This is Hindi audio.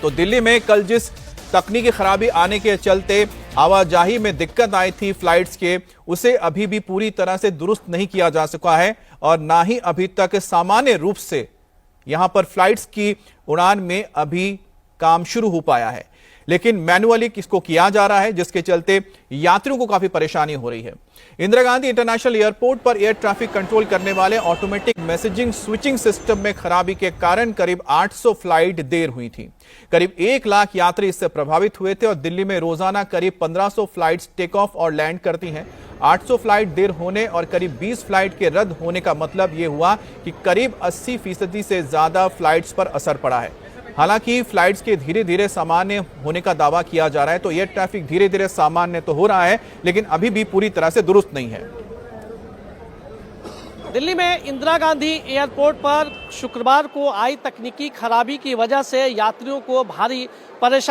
तो दिल्ली में कल जिस तकनीकी खराबी आने के चलते आवाजाही में दिक्कत आई थी फ्लाइट्स के, उसे अभी भी पूरी तरह से दुरुस्त नहीं किया जा सका है और ना ही अभी तक सामान्य रूप से यहां पर फ्लाइट्स की उड़ान में अभी काम शुरू हो पाया है। लेकिन मैन्युअली किसको किया जा रहा है, जिसके चलते यात्रियों को काफी परेशानी हो रही है। इंदिरा गांधी इंटरनेशनल एयरपोर्ट पर एयर ट्रैफिक कंट्रोल करने वाले ऑटोमेटिक मैसेजिंग स्विचिंग सिस्टम में खराबी के कारण करीब 800 फ्लाइट देर हुई थी। करीब 1 लाख यात्री इससे प्रभावित हुए थे और दिल्ली में रोजाना करीब 1500 फ्लाइट्स टेक ऑफ और लैंड करती हैं। 800 फ्लाइट देर होने और करीब 20 फ्लाइट के रद्द होने का मतलब यह हुआ कि करीब 80% से ज्यादा फ्लाइट्स पर असर पड़ा है। हालांकि फ्लाइट्स के धीरे धीरे सामान्य होने का दावा किया जा रहा है, तो एयर ट्रैफिक धीरे धीरे सामान्य तो हो रहा है, लेकिन अभी भी पूरी तरह से दुरुस्त नहीं है। दिल्ली में इंदिरा गांधी एयरपोर्ट पर शुक्रवार को आई तकनीकी खराबी की वजह से यात्रियों को भारी परेशानी